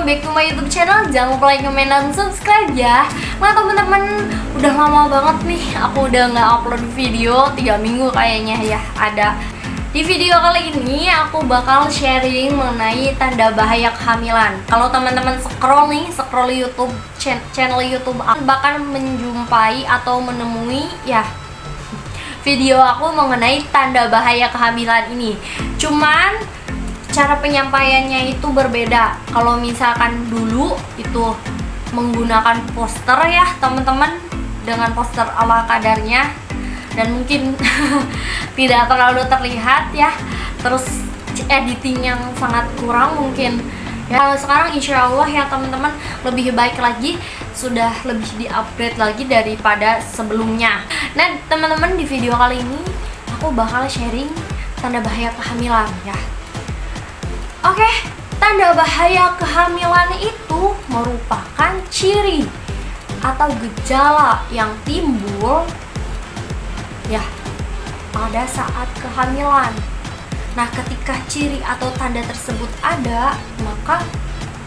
welcome back to my YouTube channel. Jangan lupa like, comment, dan subscribe ya. Nah teman-teman, udah lama banget nih aku udah nggak upload video 3 minggu kayaknya ya. Ada di video kali ini aku bakal sharing mengenai tanda bahaya kehamilan. Kalau teman-teman scroll YouTube channel YouTube, bahkan menjumpai atau menemui ya video aku mengenai tanda bahaya kehamilan ini. Cuman cara penyampaiannya itu berbeda. Kalau misalkan dulu itu menggunakan poster ya teman-teman, dengan poster ala kadarnya dan mungkin tidak terlalu terlihat ya, terus editing yang sangat kurang mungkin ya. Kalau sekarang insya Allah ya teman-teman lebih baik lagi, sudah lebih di-upgrade lagi daripada sebelumnya. Nah teman-teman, di video kali ini aku bakal sharing tanda bahaya kehamilan ya. Oke, tanda bahaya kehamilan itu merupakan ciri atau gejala yang timbul ya pada saat kehamilan. Nah, ketika ciri atau tanda tersebut ada, maka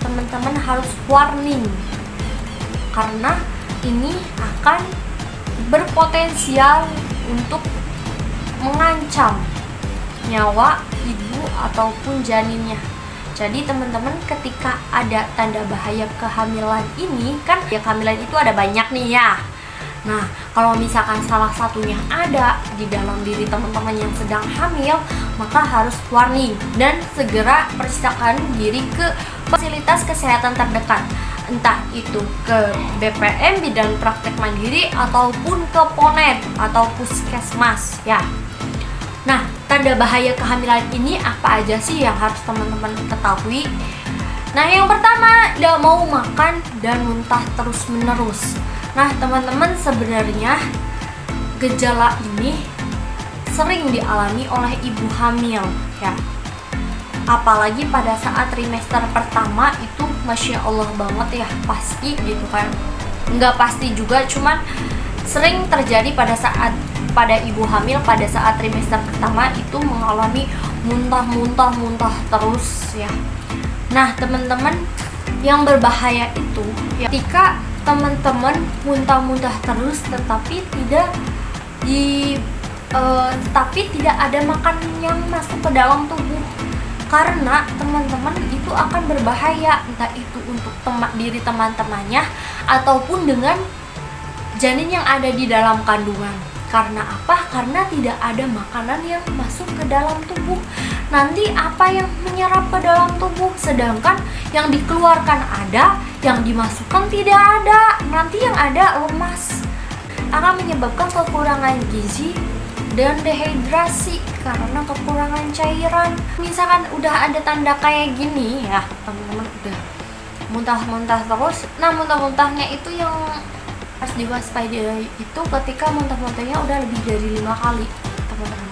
teman-teman harus warning, karena ini akan berpotensial untuk mengancam nyawa ibu ataupun janinnya. Jadi teman-teman, ketika ada tanda bahaya kehamilan ini kan ya, kehamilan itu ada banyak nih ya. Nah, kalau misalkan salah satunya ada di dalam diri teman-teman yang sedang hamil, maka harus warning dan segera periksakan diri ke fasilitas kesehatan terdekat, entah itu ke BPM Bidan Praktek Mandiri ataupun ke Ponet atau Puskesmas ya. Nah, tanda bahaya kehamilan ini apa aja sih yang harus teman-teman ketahui? Nah, yang pertama, tidak mau makan dan muntah terus-menerus. Nah, teman-teman, sebenarnya gejala ini sering dialami oleh ibu hamil ya. Apalagi pada saat trimester pertama itu Masya Allah banget ya, pasti gitu kan. Nggak pasti juga, cuman sering terjadi pada ibu hamil pada saat trimester pertama itu mengalami muntah terus ya. Nah teman-teman, yang berbahaya itu ya, ketika teman-teman muntah terus tetapi tidak ada makanan yang masuk ke dalam tubuh, karena teman-teman itu akan berbahaya, entah itu untuk diri teman-temannya ataupun dengan janin yang ada di dalam kandungan. Karena apa? Karena tidak ada makanan yang masuk ke dalam tubuh. Nanti apa yang menyerap ke dalam tubuh, sedangkan yang dikeluarkan ada, yang dimasukkan tidak ada. Nanti yang ada lemas, akan menyebabkan kekurangan gizi dan dehidrasi karena kekurangan cairan. Misalkan udah ada tanda kayak gini ya teman-teman, udah muntah terus. Nah, muntah-muntahnya itu yang harus diwaspadai itu ketika muntah-muntahnya udah lebih dari 5 kali teman-teman.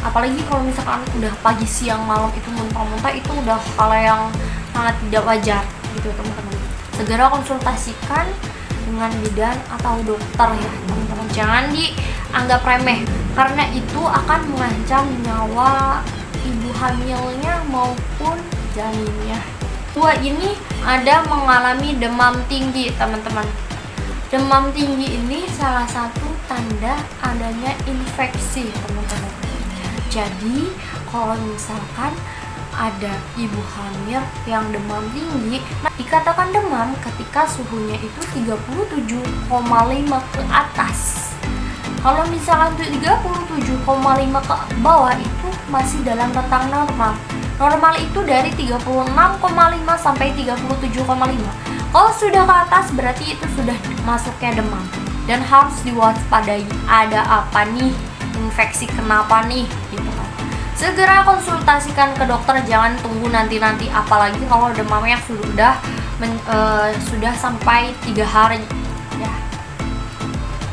Apalagi kalau misalkan udah pagi, siang, malam itu muntah-muntah, itu udah hal yang sangat tidak wajar gitu teman-teman. Segera konsultasikan dengan bidan atau dokter ya teman-teman. Jangan dianggap remeh, karena itu akan mengancam nyawa ibu hamilnya maupun janinnya. Dua ini ada mengalami demam tinggi teman-teman. Demam tinggi ini salah satu tanda adanya infeksi teman-teman. Jadi kalau misalkan ada ibu hamil yang demam tinggi, nah dikatakan demam ketika suhunya itu 37,5 ke atas. Kalau misalkan 37,5 ke bawah itu masih dalam rentang normal. Normal itu dari 36,5 sampai 37,5. Kalau sudah ke atas berarti itu sudah masuknya demam dan harus diwaspadai. Ada apa nih? Infeksi kenapa nih? Gitu kan. Segera konsultasikan ke dokter, jangan tunggu nanti, apalagi kalau demamnya sudah sampai 3 hari ya.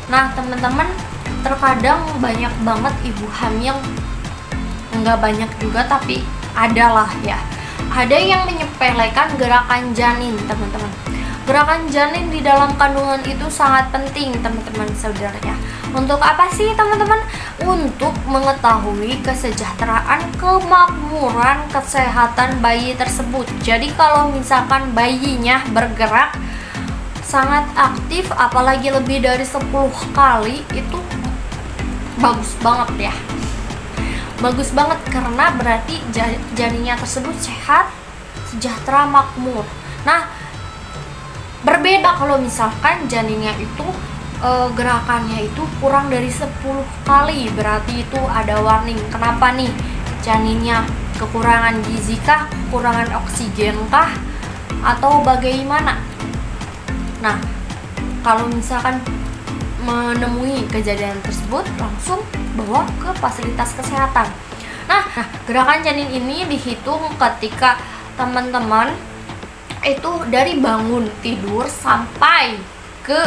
Nah teman-teman, terkadang banyak banget ibu hamil, nggak banyak juga tapi adalah ya, ada yang menyepelekan gerakan janin teman-teman. Gerakan janin di dalam kandungan itu sangat penting teman-teman saudaranya. Untuk apa sih teman-teman? Untuk mengetahui kesejahteraan, kemakmuran, kesehatan bayi tersebut. Jadi kalau misalkan bayinya bergerak sangat aktif, apalagi lebih dari 10 kali, itu bagus banget ya. Bagus banget karena berarti janinnya tersebut sehat, sejahtera, makmur. Nah, berbeda kalau misalkan janinnya itu gerakannya itu kurang dari 10 kali, berarti itu ada warning. Kenapa nih? Janinnya kekurangan gizi kah, kekurangan oksigen kah, atau bagaimana? Nah, kalau misalkan menemui kejadian tersebut, langsung bawa ke fasilitas kesehatan. Nah, gerakan janin ini dihitung ketika teman-teman itu dari bangun tidur sampai ke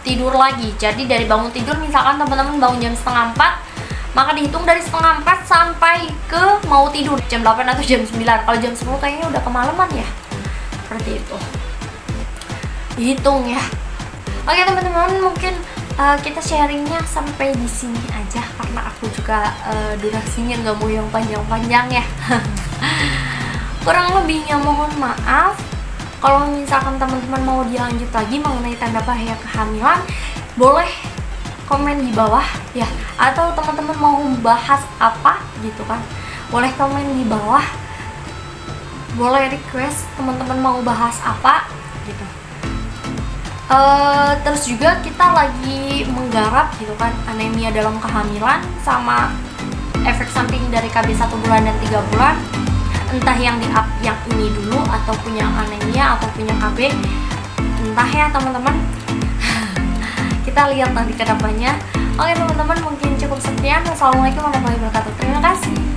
tidur lagi. Jadi dari bangun tidur, misalkan teman-teman bangun jam 3:30, maka dihitung dari 3:30 sampai ke mau tidur jam 8 atau jam 9. Kalau jam 10 kayaknya udah kemalaman ya. Seperti itu. Dihitung ya. Oke teman-teman, mungkin kita sharingnya sampai di sini aja karena aku juga durasinya nggak mau yang panjang-panjang ya. Kurang lebihnya mohon maaf. Kalau misalkan teman-teman mau dilanjut lagi mengenai tanda bahaya kehamilan, boleh komen di bawah ya. Atau teman-teman mau bahas apa gitu kan, boleh komen di bawah. Boleh request teman-teman mau bahas apa gitu. Terus juga kita lagi menggarap gitu kan anemia dalam kehamilan sama efek samping dari KB 1 bulan dan 3 bulan. Entah yang di up yang ini dulu atau punya anemia atau punya KB, entah ya teman-teman. Kita lihat nanti ke depannya. Oke teman-teman, mungkin cukup sekian. Wassalamualaikum warahmatullahi wabarakatuh. Terima kasih.